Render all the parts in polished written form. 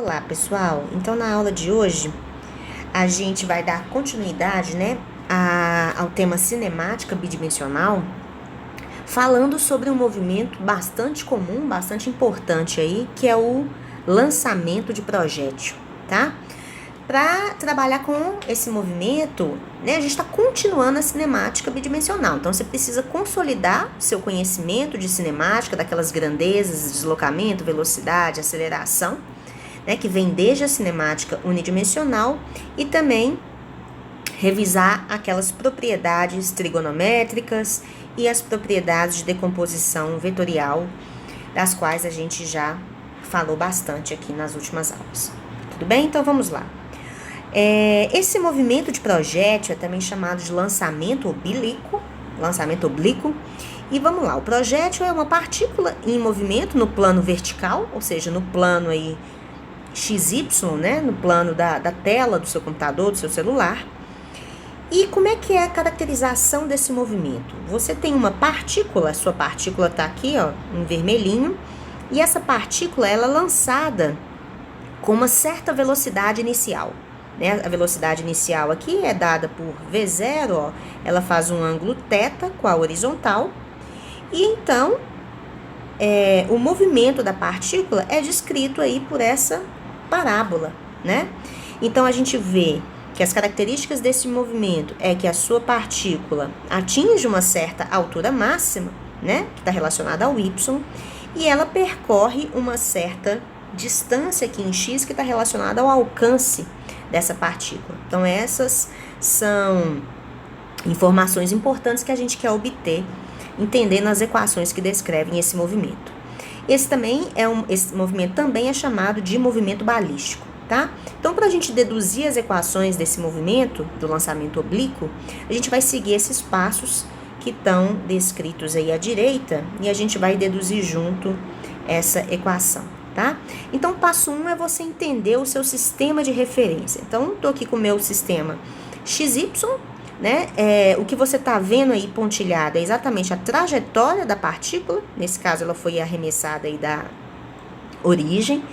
Olá, pessoal. Então, na aula de hoje, a gente vai dar continuidade, ao tema cinemática bidimensional, falando sobre um movimento bastante comum, bastante importante aí, que é o lançamento de projétil, tá? Para trabalhar com esse movimento, a gente está continuando a cinemática bidimensional. Então, você precisa consolidar seu conhecimento de cinemática, daquelas grandezas, deslocamento, velocidade, aceleração, que vem desde a cinemática unidimensional, e também revisar aquelas propriedades trigonométricas e as propriedades de decomposição vetorial, das quais a gente já falou bastante aqui nas últimas aulas. Tudo bem? Então vamos lá. Esse movimento de projétil é também chamado de lançamento oblíquo. E vamos lá, o projétil é uma partícula em movimento no plano vertical, ou seja, no plano aí XY, no plano da tela do seu computador, do seu celular. E como é que é a caracterização desse movimento? Você tem uma partícula, a sua partícula está aqui, em vermelhinho, e essa partícula ela é lançada com uma certa velocidade inicial. A velocidade inicial aqui é dada por V0, ela faz um ângulo θ com a horizontal, e então o movimento da partícula é descrito aí por essa parábola, Então, a gente vê que as características desse movimento é que a sua partícula atinge uma certa altura máxima, que está relacionada ao y, e ela percorre uma certa distância aqui em x que está relacionada ao alcance dessa partícula. Então, essas são informações importantes que a gente quer obter, entendendo as equações que descrevem esse movimento. Esse movimento também é chamado de movimento balístico, tá? Então, para a gente deduzir as equações desse movimento, do lançamento oblíquo, a gente vai seguir esses passos que estão descritos aí à direita, e a gente vai deduzir junto essa equação, tá? Então, passo 1 é você entender o seu sistema de referência. Então, estou aqui com o meu sistema XY, o que você está vendo aí pontilhado é exatamente a trajetória da partícula. Nesse caso, ela foi arremessada aí da origem,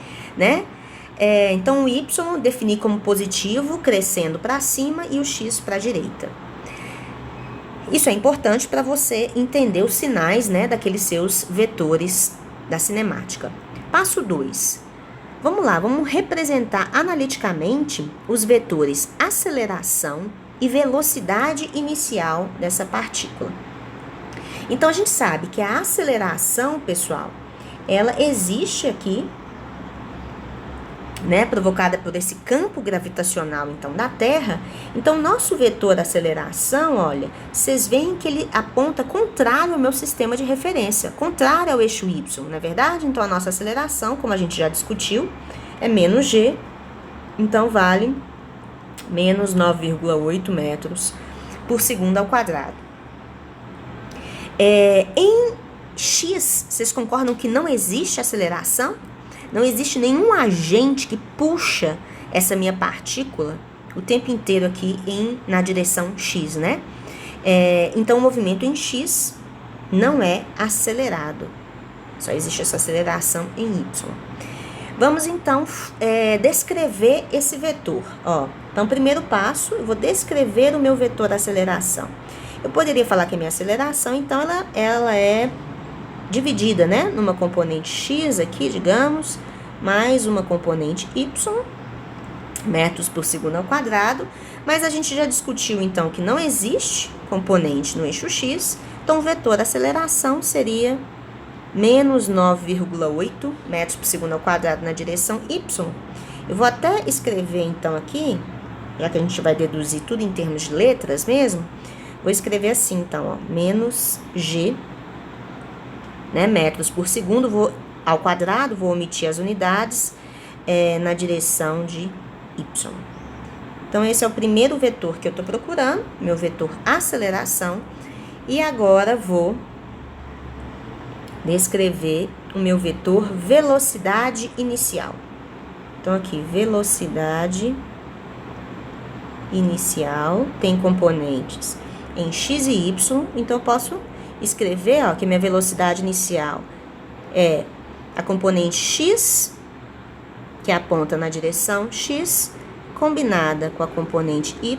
então, o Y defini como positivo, crescendo para cima, e o X para a direita. Isso é importante para você entender os sinais, daqueles seus vetores da cinemática. Passo 2. Vamos lá, vamos representar analiticamente os vetores aceleração e velocidade inicial dessa partícula. Então, a gente sabe que a aceleração, pessoal, ela existe aqui, provocada por esse campo gravitacional, então, da Terra. Então, nosso vetor aceleração, olha, vocês veem que ele aponta contrário ao meu sistema de referência, contrário ao eixo Y, não é verdade? Então, a nossa aceleração, como a gente já discutiu, é menos g, então vale menos 9,8 metros por segundo ao quadrado. Em x, vocês concordam que não existe aceleração? Não existe nenhum agente que puxa essa minha partícula o tempo inteiro aqui na direção x, Então, o movimento em x não é acelerado. Só existe essa aceleração em y. Vamos, então, descrever esse vetor. Então, primeiro passo, eu vou descrever o meu vetor aceleração. Eu poderia falar que a minha aceleração, então, ela é dividida, numa componente x aqui, digamos, mais uma componente y, metros por segundo ao quadrado, mas a gente já discutiu, então, que não existe componente no eixo x, então o vetor aceleração seria menos 9,8 metros por segundo ao quadrado na direção y. Eu vou até escrever, então, aqui, já que a gente vai deduzir tudo em termos de letras mesmo, vou escrever assim, então, menos g, metros por segundo, ao quadrado, vou omitir as unidades, na direção de y. Então, esse é o primeiro vetor que eu estou procurando, meu vetor aceleração, e agora vou descrever o meu vetor velocidade inicial. Então, aqui, velocidade inicial, tem componentes em x e y, então eu posso escrever, que minha velocidade inicial é a componente x, que aponta na direção x, combinada com a componente y,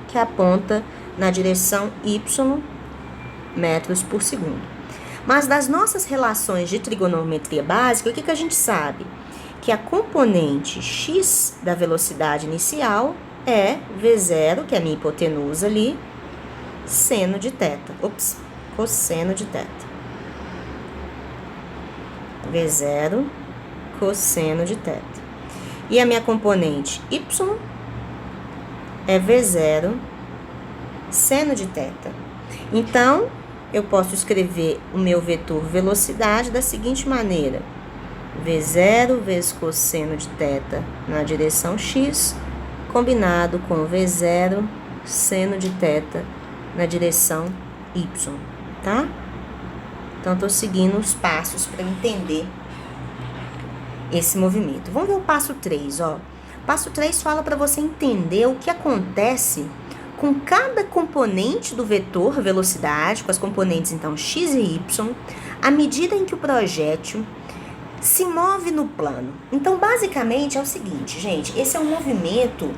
que aponta na direção y, metros por segundo. Mas das nossas relações de trigonometria básica, o que a gente sabe? Que a componente x da velocidade inicial é V0, que é a minha hipotenusa ali, seno de θ. Cosseno de θ. V0, cosseno de θ. E a minha componente y é V0, seno de θ. Então, eu posso escrever o meu vetor velocidade da seguinte maneira: V0 vezes cosseno de θ na direção x, combinado com V0 seno de θ na direção y, tá? Então, estou seguindo os passos para entender esse movimento. Vamos ver o passo 3, ó. O passo 3 fala para você entender o que acontece com cada componente do vetor velocidade, com as componentes, então, x e y, à medida em que o projétil se move no plano. Então, basicamente, é o seguinte, gente, esse é um movimento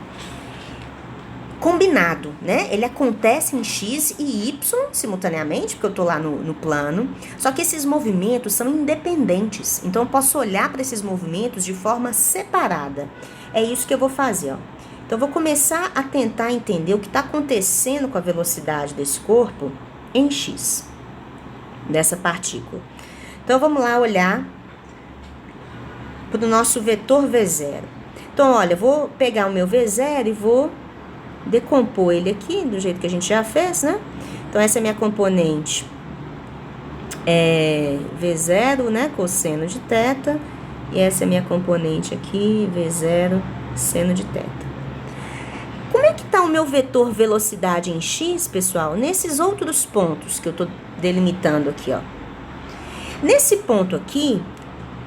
combinado, né? Ele acontece em x e y simultaneamente, porque eu tô lá no plano, só que esses movimentos são independentes, então eu posso olhar para esses movimentos de forma separada. É isso que eu vou fazer, ó. Então, eu vou começar a tentar entender o que está acontecendo com a velocidade desse corpo em x, dessa partícula. Então, vamos lá olhar para o nosso vetor V0. Então, olha, eu vou pegar o meu V0 e vou decompor ele aqui, do jeito que a gente já fez, né? Então, essa é a minha componente V0, né? Cosseno de θ. E essa é a minha componente aqui, V0, seno de θ. Como é que tá o meu vetor velocidade em x, pessoal? Nesses outros pontos que eu tô delimitando aqui, ó. Nesse ponto aqui,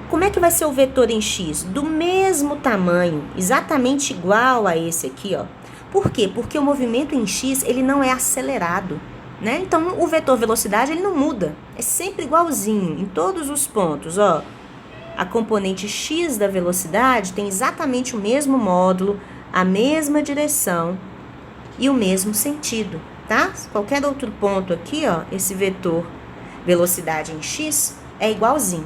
como é que vai ser o vetor em x? Do mesmo tamanho, exatamente igual a esse aqui, ó. Por quê? Porque o movimento em x, ele não é acelerado, né? Então, o vetor velocidade, ele não muda. É sempre igualzinho em todos os pontos, ó. A componente x da velocidade tem exatamente o mesmo módulo, a mesma direção e o mesmo sentido, tá? Qualquer outro ponto aqui, ó, esse vetor velocidade em x é igualzinho.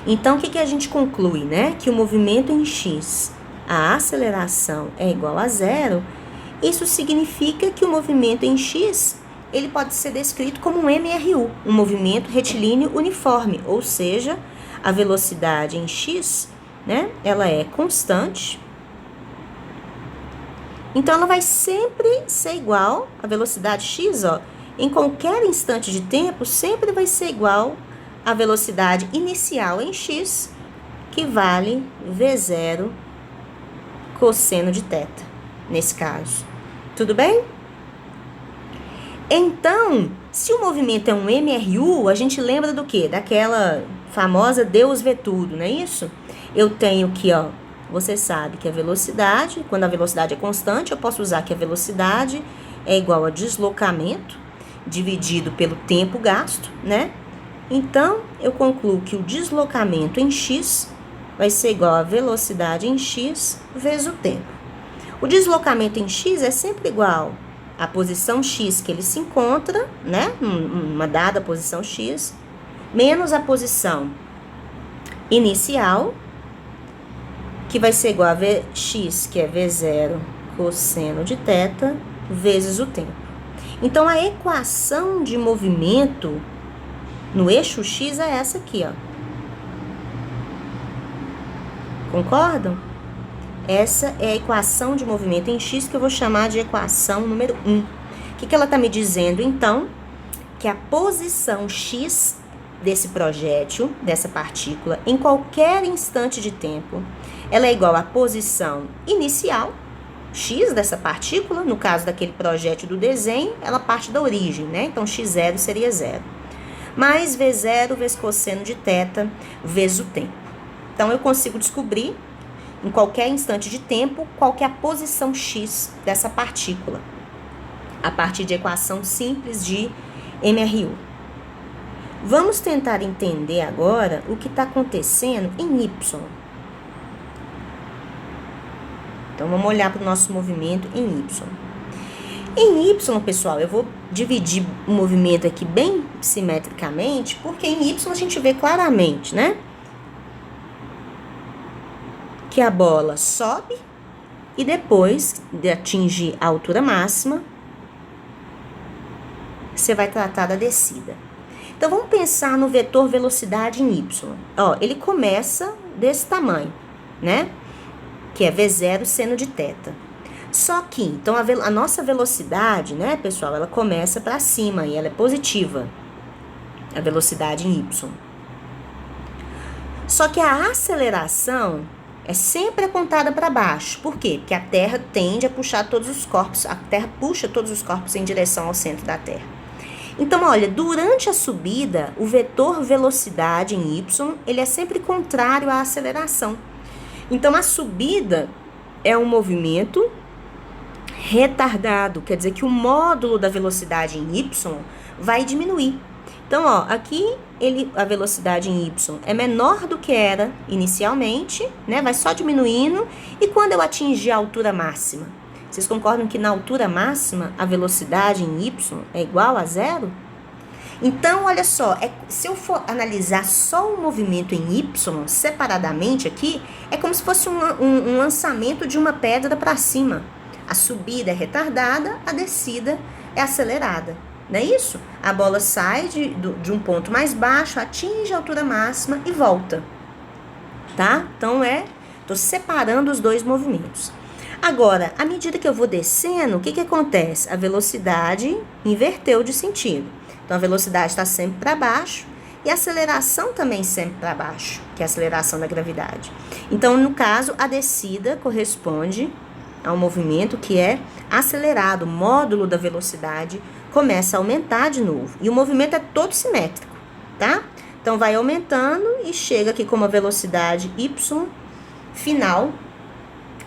Então, o que a gente conclui, né? Que o movimento em x, a aceleração é igual a zero. Isso significa que o movimento em x, ele pode ser descrito como um MRU, um movimento retilíneo uniforme, ou seja, a velocidade em x, né? Ela é constante. Então, ela vai sempre ser igual, a velocidade x, ó, em qualquer instante de tempo, sempre vai ser igual à velocidade inicial em x, que vale V0 cosseno de θ, nesse caso. Tudo bem? Então, se o movimento é um MRU, a gente lembra do quê? Daquela famosa Deus vê tudo, não é isso? Eu tenho aqui, ó, você sabe que a velocidade, quando a velocidade é constante, eu posso usar que a velocidade é igual a deslocamento dividido pelo tempo gasto, né? Então, eu concluo que o deslocamento em x vai ser igual a velocidade em x vezes o tempo. O deslocamento em x é sempre igual à posição x que ele se encontra, né? Uma dada posição x, menos a posição inicial, que vai ser igual a Vx, que é V0 cosseno de θ, vezes o tempo. Então, a equação de movimento no eixo x é essa aqui, ó. Concordam? Essa é a equação de movimento em x que eu vou chamar de equação número 1. O que ela está me dizendo, então? Que a posição x desse projétil, dessa partícula, em qualquer instante de tempo, ela é igual à posição inicial, x dessa partícula, no caso daquele projétil do desenho, ela parte da origem, né? Então, x0 seria 0. Mais V0 vezes cosseno de θ vezes o tempo. Então, eu consigo descobrir, em qualquer instante de tempo, qual que é a posição x dessa partícula, a partir de equação simples de MRU. Vamos tentar entender agora o que está acontecendo em y. Então, vamos olhar para o nosso movimento em Y. Em Y, pessoal, eu vou dividir o movimento aqui bem simetricamente, porque em Y a gente vê claramente, né? Que a bola sobe e depois de atingir a altura máxima, você vai tratar da descida. Então, vamos pensar no vetor velocidade em Y. Ó, ele começa desse tamanho, né? Que é V0 seno de θ. Só que, então, a nossa velocidade, né, pessoal, ela começa para cima e ela é positiva. A velocidade em Y. Só que a aceleração é sempre apontada para baixo. Por quê? Porque a Terra tende a puxar todos os corpos, a Terra puxa todos os corpos em direção ao centro da Terra. Então, olha, durante a subida, o vetor velocidade em Y, ele é sempre contrário à aceleração. Então, a subida é um movimento retardado, quer dizer que o módulo da velocidade em Y vai diminuir. Então, ó, aqui a velocidade em Y é menor do que era inicialmente, né? Vai só diminuindo. E quando eu atingir a altura máxima? Vocês concordam que na altura máxima a velocidade em Y é igual a zero? Então, olha só, se eu for analisar só o movimento em Y separadamente aqui, é como se fosse um lançamento de uma pedra para cima. A subida é retardada, a descida é acelerada. Não é isso? A bola sai de um ponto mais baixo, atinge a altura máxima e volta. Tá? Então, tô separando os dois movimentos. Agora, à medida que eu vou descendo, o que acontece? A velocidade inverteu de sentido. Então, a velocidade está sempre para baixo e a aceleração também sempre para baixo, que é a aceleração da gravidade. Então, no caso, a descida corresponde ao movimento que é acelerado. O módulo da velocidade começa a aumentar de novo. E o movimento é todo simétrico, tá? Então, vai aumentando e chega aqui com uma velocidade Y final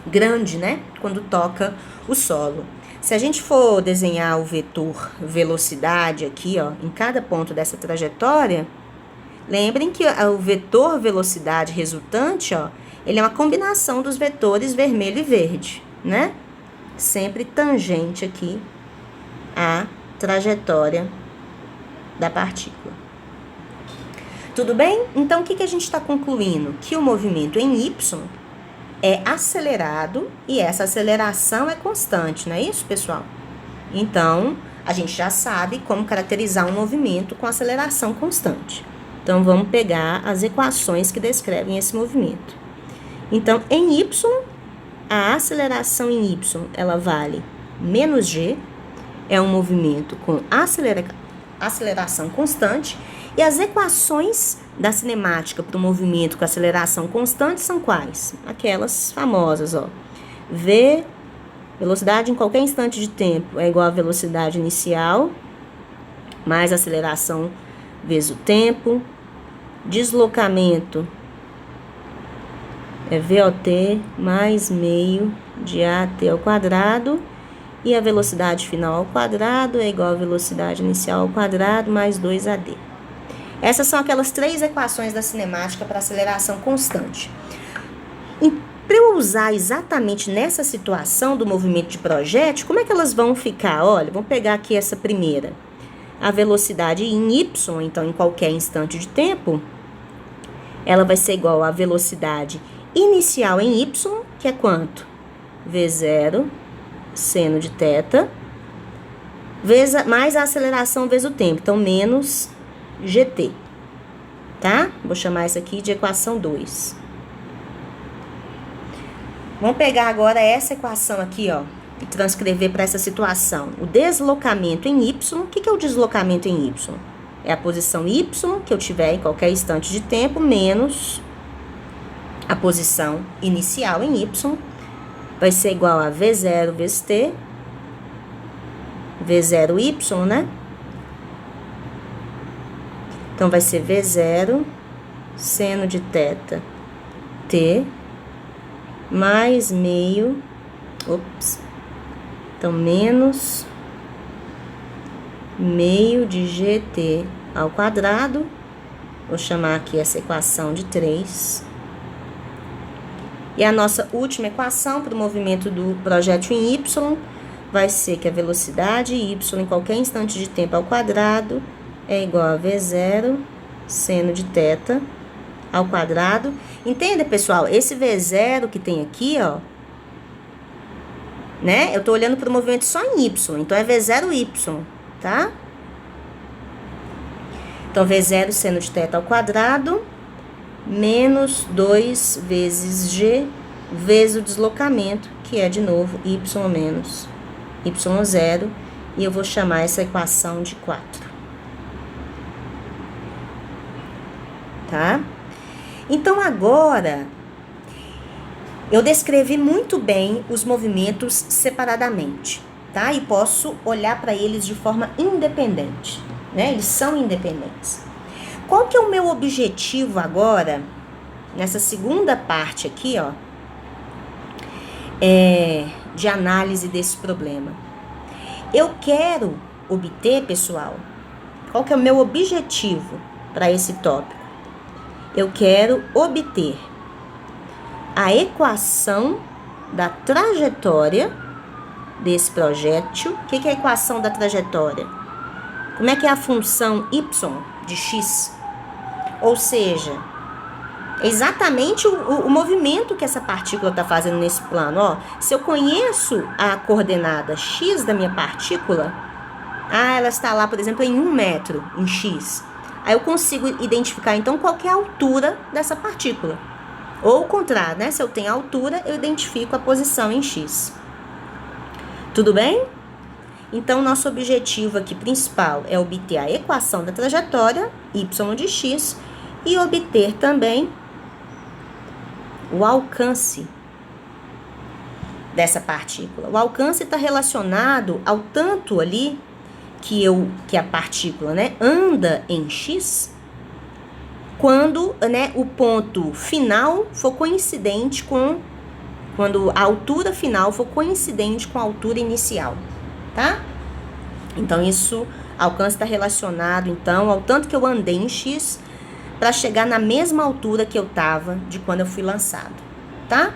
grande, né? Quando toca o solo. Se a gente for desenhar o vetor velocidade aqui, ó, em cada ponto dessa trajetória, lembrem que o vetor velocidade resultante, ó, ele é uma combinação dos vetores vermelho e verde, né? Sempre tangente aqui à trajetória da partícula. Tudo bem? Então, o que a gente está concluindo? Que o movimento em Y é acelerado e essa aceleração é constante, não é isso, pessoal? Então, a gente já sabe como caracterizar um movimento com aceleração constante. Então, vamos pegar as equações que descrevem esse movimento. Então, em Y, a aceleração em Y, ela vale menos g, é um movimento com aceleração constante, e as equações da cinemática para o movimento com aceleração constante são quais? Aquelas famosas, ó. V, velocidade em qualquer instante de tempo é igual à velocidade inicial, mais aceleração vezes o tempo. Deslocamento é VOT mais meio de AT ao quadrado. E a velocidade final ao quadrado é igual à velocidade inicial ao quadrado mais 2AD. Essas são aquelas três equações da cinemática para aceleração constante. Para eu usar exatamente nessa situação do movimento de projétil, como é que elas vão ficar? Olha, vamos pegar aqui essa primeira. A velocidade em Y, então em qualquer instante de tempo, ela vai ser igual à velocidade inicial em Y, que é quanto? V0 seno de θ, mais a aceleração vezes o tempo, então menos GT, tá? Vou chamar isso aqui de equação 2. Vamos pegar agora essa equação aqui, ó, e transcrever para essa situação. O deslocamento em Y, o que é o deslocamento em Y? É a posição Y que eu tiver em qualquer instante de tempo, menos a posição inicial em Y, vai ser igual a V0 vezes T, V0Y, né? Então, vai ser V0 seno de θ T mais meio, então, menos meio de GT ao quadrado, vou chamar aqui essa equação de 3, E a nossa última equação para o movimento do projétil em y vai ser que a velocidade y em qualquer instante de tempo ao quadrado é igual a V0 seno de θ ao quadrado. Entenda, pessoal? Esse V0 que tem aqui, ó, né? Eu tô olhando para o movimento só em y, então é V0y, tá? Então, V0 seno de θ ao quadrado menos 2 vezes g vezes o deslocamento, que é, de novo, y menos y0, e eu vou chamar essa equação de 4. Tá? Então, agora, eu descrevi muito bem os movimentos separadamente, tá? E posso olhar para eles de forma independente, né? Eles são independentes. Qual que é o meu objetivo agora, nessa segunda parte aqui, ó, de análise desse problema? Eu quero obter, pessoal, qual que é o meu objetivo para esse tópico? Eu quero obter a equação da trajetória desse projétil. O que é a equação da trajetória? Como é que é a função y de x? Ou seja, exatamente o movimento que essa partícula está fazendo nesse plano. Ó, se eu conheço a coordenada x da minha partícula, ela está lá, por exemplo, em 1 metro, em x. Aí eu consigo identificar, então, qual que é a altura dessa partícula. Ou o contrário, né? Se eu tenho a altura, eu identifico a posição em x. Tudo bem? Então, nosso objetivo aqui principal é obter a equação da trajetória, y de x, e obter também o alcance dessa partícula. O alcance está relacionado ao tanto ali que a partícula, né, anda em x, quando, né, o ponto final for coincidente com, quando a altura final for coincidente com a altura inicial, tá? Então, alcance está relacionado, então, ao tanto que eu andei em x para chegar na mesma altura que eu estava de quando eu fui lançado, tá?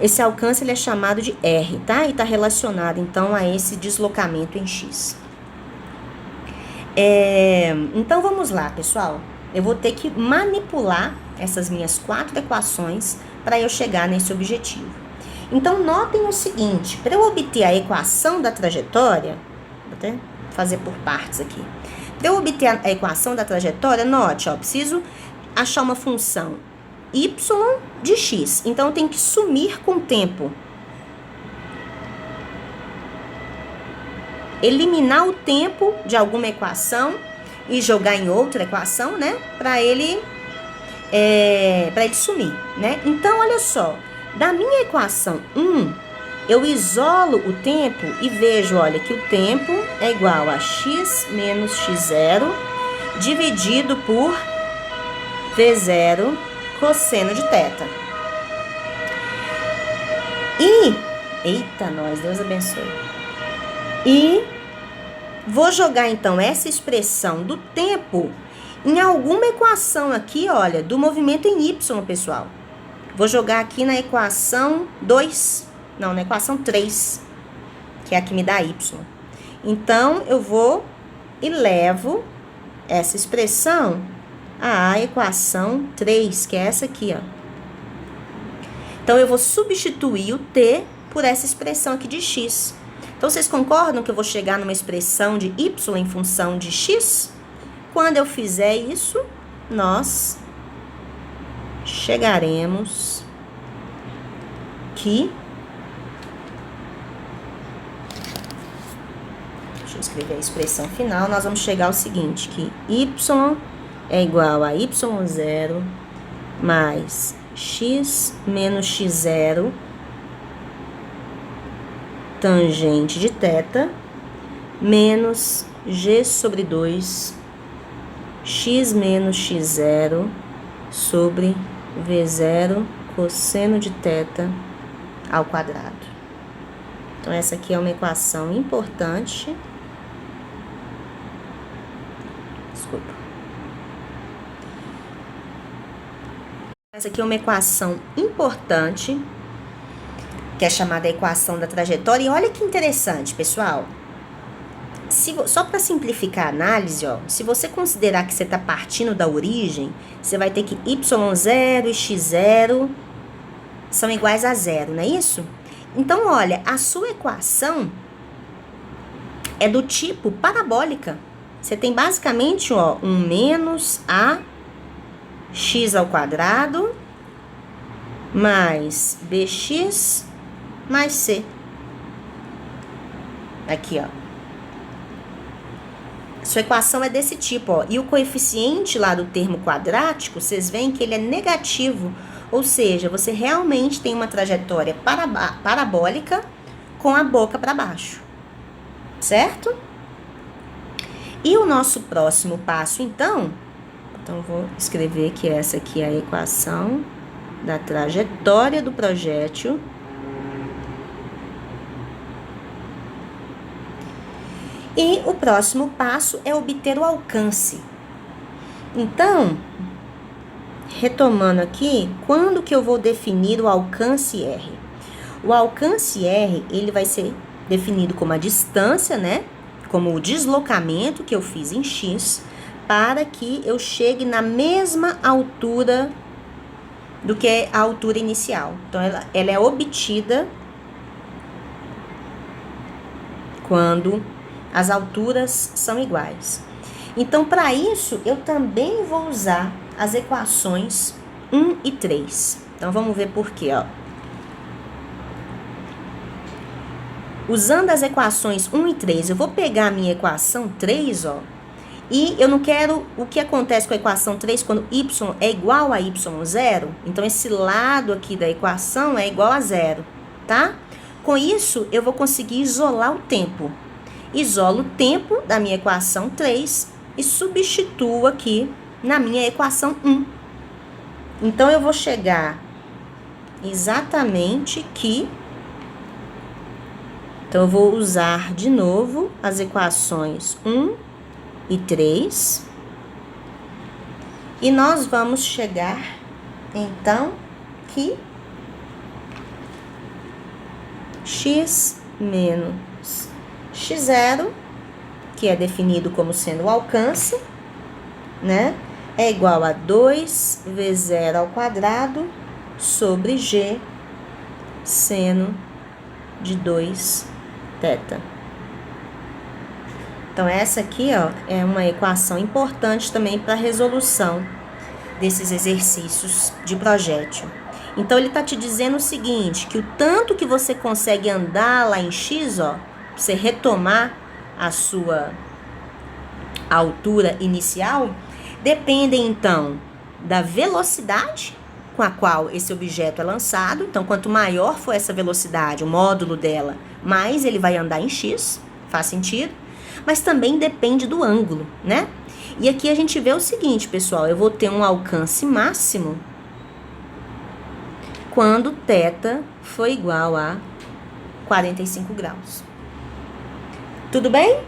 Esse alcance ele é chamado de R, tá? E está relacionado, então, a esse deslocamento em x. Então, vamos lá, pessoal. Eu vou ter que manipular essas minhas 4 equações para eu chegar nesse objetivo. Então, notem o seguinte, para eu obter a equação da trajetória, vou até fazer por partes aqui. Para eu obter a equação da trajetória, note, ó, preciso achar uma função y de x. Então, eu tenho que sumir com o tempo. Eliminar o tempo de alguma equação e jogar em outra equação, né? Para ele sumir, né? Então, olha só. Da minha equação 1, eu isolo o tempo e vejo, olha, que o tempo é igual a x menos x0 dividido por v0 cosseno de θ. Eita nós, Deus abençoe. E vou jogar, então, essa expressão do tempo em alguma equação aqui, olha, do movimento em y, pessoal. Vou jogar aqui na equação 2, não, na equação 3, que é a que me dá y. Então, eu vou e levo essa expressão à equação 3, que é essa aqui, ó. Então, eu vou substituir o t por essa expressão aqui de x. Então, vocês concordam que eu vou chegar numa expressão de y em função de x? Quando eu fizer isso, nós chegaremos que... Deixa eu escrever a expressão final. Nós vamos chegar ao seguinte, que y é igual a y0 mais x menos x0 tangente de θ menos g sobre 2 x menos x0 sobre v0 cosseno de θ ao quadrado. Então, essa aqui é uma equação importante. Desculpa. Essa aqui é uma equação importante, que é chamada equação da trajetória. E olha que interessante, pessoal. Só para simplificar a análise, ó, se você considerar que você está partindo da origem, você vai ter que y0 e x0 são iguais a zero, não é isso? Então, olha, a sua equação é do tipo parabólica. Você tem basicamente, ó, um menos a x ao quadrado mais bx mais c. Aqui, ó. Sua equação é desse tipo, ó. E o coeficiente lá do termo quadrático, vocês veem que ele é negativo. Ou seja, você realmente tem uma trajetória parabólica com a boca para baixo. Certo? E o nosso próximo passo, então vou escrever que essa aqui é a equação da trajetória do projétil. E o próximo passo é obter o alcance. Então, retomando aqui, quando que eu vou definir o alcance R? O alcance R, ele vai ser definido como a distância, né? Como o deslocamento que eu fiz em X, para que eu chegue na mesma altura do que a altura inicial. Então, ela é obtida quando as alturas são iguais. Então, para isso, eu também vou usar as equações 1 e 3. Então, vamos ver por quê, ó. Usando as equações 1 e 3, eu vou pegar a minha equação 3, ó, e eu não quero o que acontece com a equação 3 quando y é igual a y0. Então, esse lado aqui da equação é igual a zero, tá? Com isso, eu vou conseguir isolar o tempo. Isolo o tempo da minha equação 3 e substituo aqui na minha equação 1. Então, eu vou chegar exatamente que... Então, eu vou usar de novo as equações 1 e 3. E nós vamos chegar, então, que x menos x0, que é definido como sendo o alcance, né? É igual a 2v0 ao quadrado sobre g seno de 2 θ. Então, essa aqui, ó, é uma equação importante também para a resolução desses exercícios de projétil. Então, ele está te dizendo o seguinte, que o tanto que você consegue andar lá em X, ó, você retomar a sua altura inicial, depende, então, da velocidade com a qual esse objeto é lançado. Então, quanto maior for essa velocidade, o módulo dela, mais ele vai andar em X, faz sentido? Mas também depende do ângulo, né? E aqui a gente vê o seguinte, pessoal, eu vou ter um alcance máximo quando θ for igual a 45 graus. Tudo bem?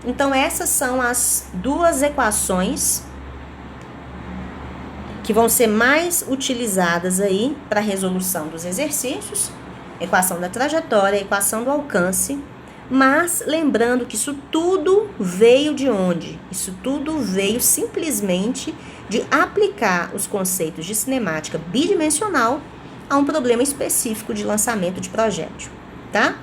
Então, essas são as duas equações que vão ser mais utilizadas aí para a resolução dos exercícios. Equação da trajetória, equação do alcance. Mas lembrando que isso tudo veio de onde? Isso tudo veio simplesmente de aplicar os conceitos de cinemática bidimensional a um problema específico de lançamento de projétil, tá?